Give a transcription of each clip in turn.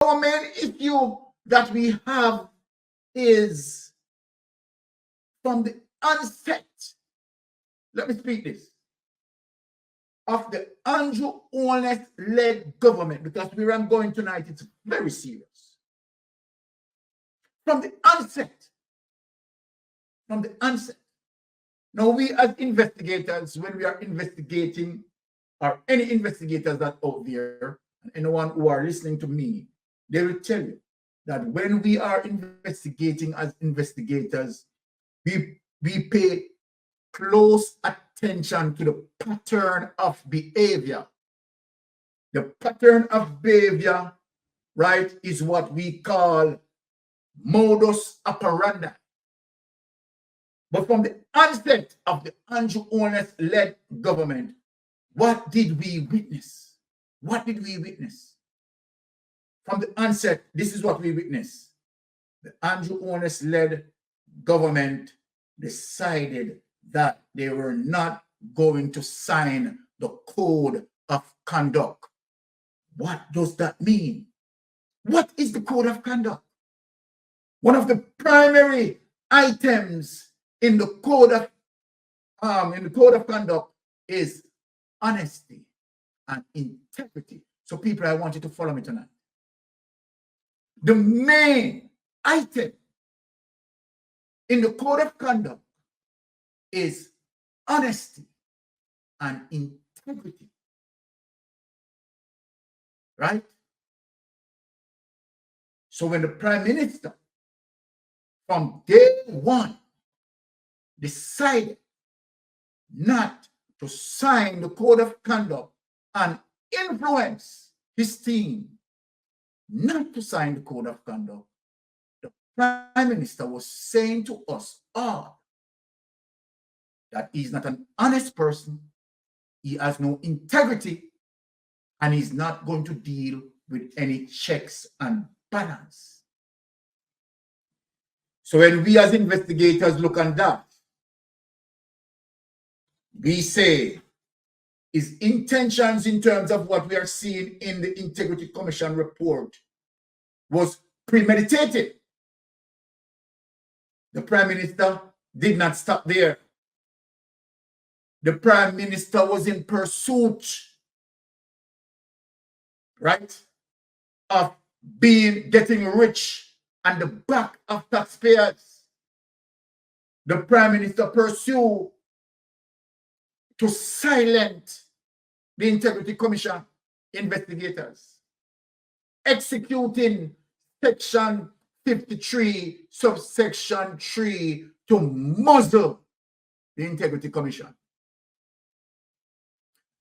our main issue that we have is from the onset, let me speak this, of the Andrew Holness-led government, because where I'm going tonight, it's very serious. From the onset. Now, we as investigators, when we are investigating, or any investigators that out there, and anyone who are listening to me, they will tell you that when we are investigating as investigators, we pay close attention to the pattern of behavior. The pattern of behavior, right, is what we call modus operandi. But from the onset of the Andrew Holness-led government, what did we witness? What did we witness? From the onset, this is what we witnessed. The Andrew Holness-led government decided that they were not going to sign the code of conduct. What does that mean? What is the code of conduct? One of the primary items in the code of conduct is honesty and integrity. So people, I want you to follow me tonight. The main item in the code of conduct is honesty and integrity. Right? So when the Prime Minister from day one decided not to sign the code of conduct and influence his team not to sign the code of conduct, the Prime Minister was saying to us all that he's not an honest person, he has no integrity, and he's not going to deal with any checks and balance. So when we as investigators look on that, we say his intentions in terms of what we are seeing in the Integrity Commission report was premeditated. The Prime Minister did not stop there. The Prime Minister was in pursuit, right, of getting rich on the back of taxpayers. The Prime Minister pursued to silence the Integrity Commission investigators, executing Section 53, subsection 3 to muzzle the Integrity Commission.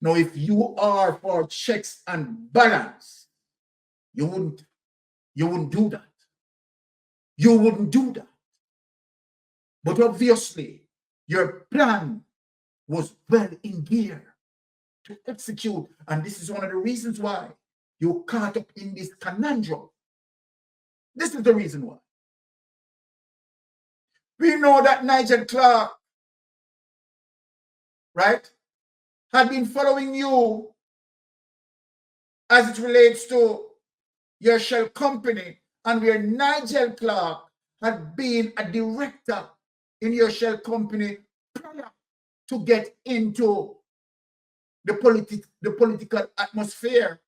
Now, if you are for checks and balance, you wouldn't do that. You wouldn't do that. But obviously, your plan was well in gear to execute. And this is one of the reasons why you caught up in this conundrum. This is the reason why. We know that Nigel Clark, right, had been following you as it relates to your shell company, and where Nigel Clark had been a director in your shell company prior to get into the political atmosphere.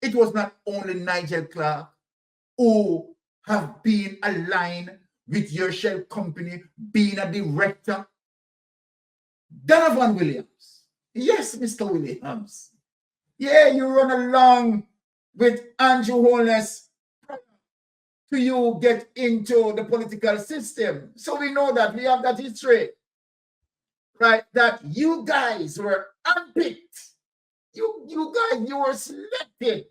It was not only Nigel Clark who have been aligned with your shell company, being a director. Donovan Williams. Yes, Mr. Williams. Yeah, you run along with Andrew Holness to you get into the political system. So we know that we have that history, right? That you guys were unpicked. You guys, you were selected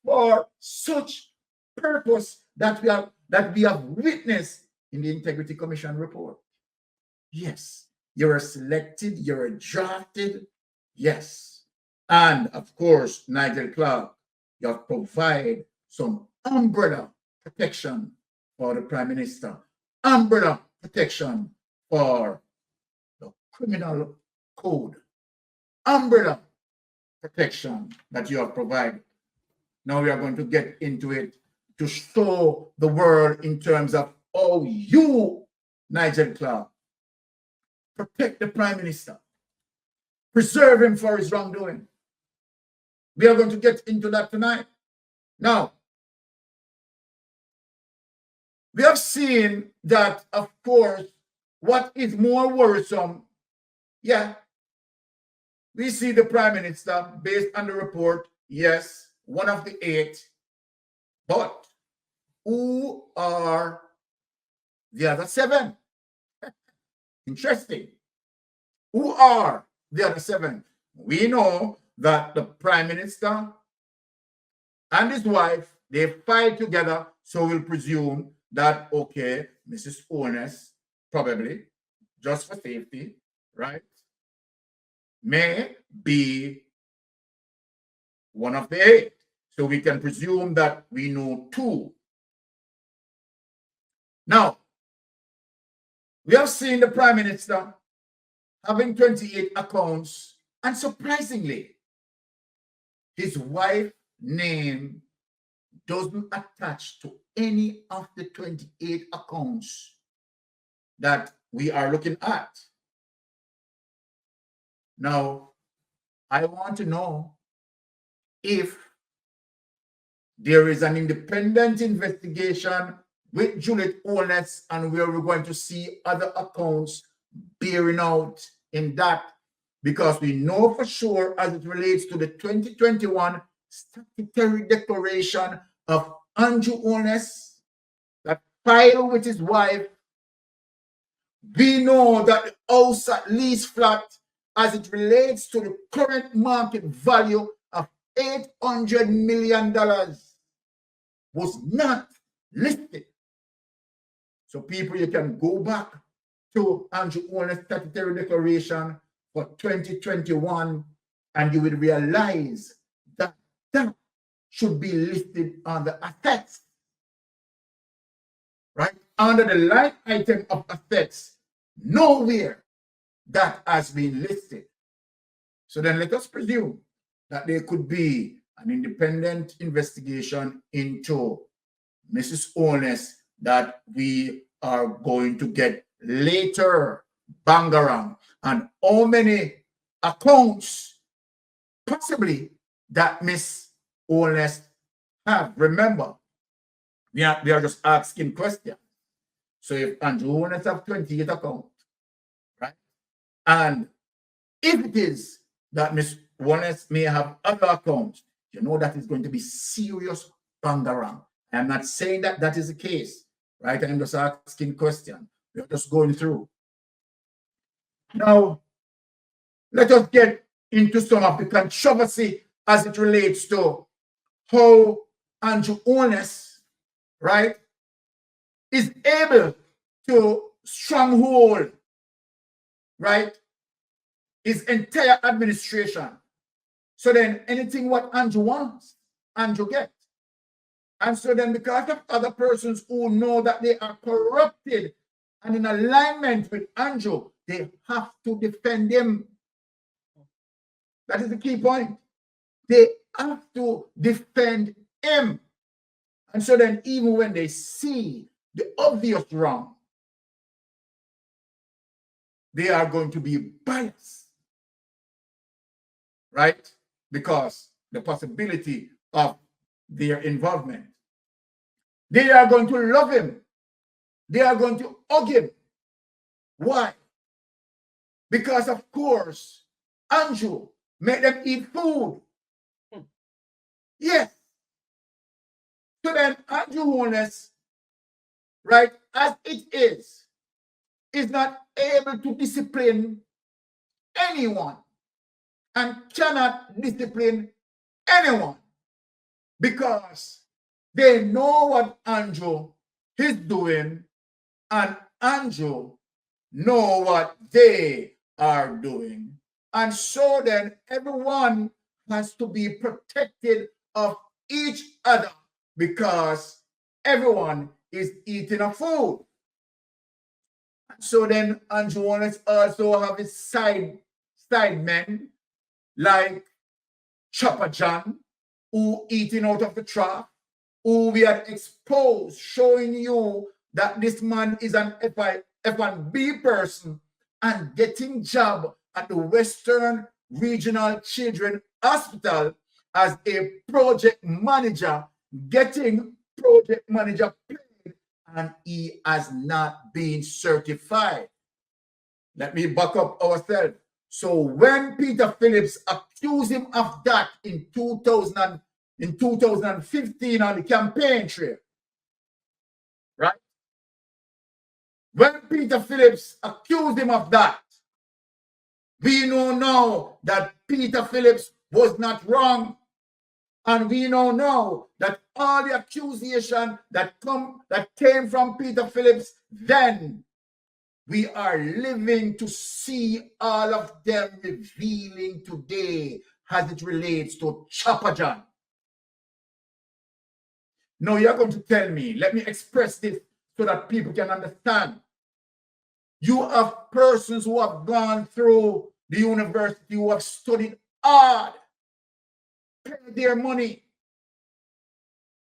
for such purpose that we have witnessed in the Integrity Commission report. Yes, you were selected, you were drafted. Yes. And of course, Nigel Clark, you have provided some umbrella protection for the Prime Minister, umbrella protection for the criminal code, umbrella protection that you have provided. Now we are going to get into it to show the world in terms of, oh, you, Nigel Clark, protect the Prime Minister, preserve him for his wrongdoing. We are going to get into that tonight. Now, we have seen that, of course, what is more worrisome, we see the Prime Minister, based on the report, yes, one of the 8, but who are the other 7? Interesting. Who are the other 7? We know that the Prime Minister and his wife, they fight together, so we'll presume that, okay, Mrs. Holness, probably, just for safety, right, may be one of the 8. So we can presume that we know 2. Now, we have seen the Prime Minister having 28 accounts, and surprisingly, his wife's name doesn't attach to any of the 28 accounts that we are looking at. Now, I want to know if there is an independent investigation with Juliet Holness, and where we're going to see other accounts bearing out in that, because we know for sure, as it relates to the 2021 statutory declaration of Andrew Holness, that filed with his wife, we know that the house at least flat, as it relates to the current market value of $800 million, was not listed. So people, you can go back to Andrew Holness' statutory declaration for 2021, and you will realize that that should be listed on the assets, right? Under the line item of assets, nowhere that has been listed. So then let us presume that there could be an independent investigation into Mrs. Holness that we are going to get later, Bangarang, and how many accounts possibly that Miss Holness have. Remember, we are just asking questions. So if Andrew Holness have 28 accounts, right? And if it is that Miss Holness may have other accounts, you know that is going to be serious Bangarang. I'm not saying that that is the case, right? I'm just asking questions. We're just going through. Now, let us get into some of the controversy as it relates to how Andrew Holness, right, is able to stronghold, right, his entire administration. So then anything what Andrew wants, Andrew gets. And so then, because of other persons who know that they are corrupted and in alignment with Andrew, they have to defend him. That is the key point. They have to defend him. And so then, even when they see the obvious wrong, they are going to be biased, right? Because the possibility of their involvement. They are going to love him. They are going to hug him. Why? Because, of course, Andrew made them eat food. Yes. So then Andrew Holness, right, as it is not able to discipline anyone and cannot discipline anyone, because they know what Andrew is doing, and Andrew know what they are doing. And so then everyone has to be protected of each other, because everyone is eating a food. And so then Andrew Holness also have his side men like Chopper John, who eating out of the trough, who we had exposed, showing you that this man is an F&B person and getting job at the Western Regional Children Hospital as a project manager, getting project manager paid, and he has not been certified. Let me back up ourselves. So when Peter Phillips accused him of that in 2015 on the campaign trail, right? When Peter Phillips accused him of that, we know now that Peter Phillips was not wrong. And we know now that all the accusation that came from Peter Phillips, then we are living to see all of them revealing today as it relates to Chopper John. Now you're going to tell me, let me express this so that people can understand. You have persons who have gone through the university, who have studied hard, paid their money,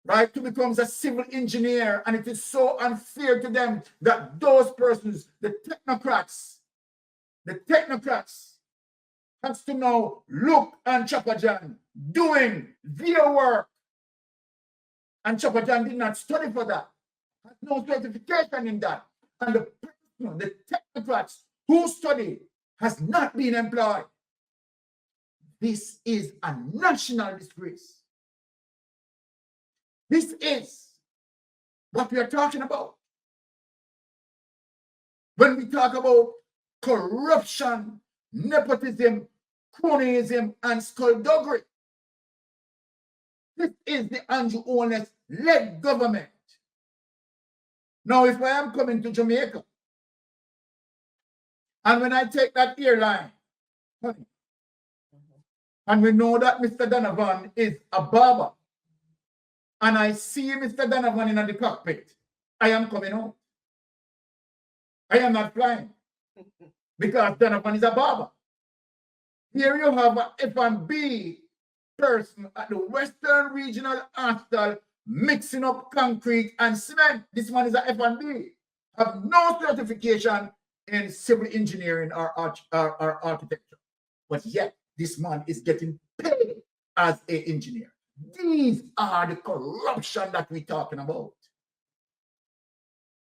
right, to become a civil engineer, and it is so unfair to them that those persons, the technocrats, has to now look on Chopper John doing their work. And Chopper John did not study for that. Has no certification in that. And the technocrats who study has not been employed. This is a national disgrace. This is what we are talking about. When we talk about corruption, nepotism, cronyism, and skullduggery, this is the Andrew Holness-led government. Now, if I am coming to Jamaica, and when I take that airline, and we know that Mr. Donovan is a barber, and I see Mr. Donovan in the cockpit, I am coming home. I am not flying because Donovan is a barber. Here you have an F&B person at the Western Regional Hospital mixing up concrete and cement. This man is an F&B. Have no certification in civil engineering or architecture. But yet, this man is getting paid as an engineer. These are the corruption that we're talking about.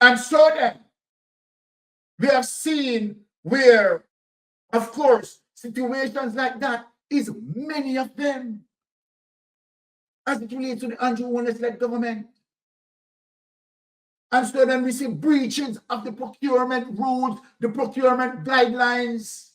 And so then, we have seen where, of course, situations like that is many of them as it relates to the Andrew Holness-led government. And so then we see breaches of the procurement rules, the procurement guidelines,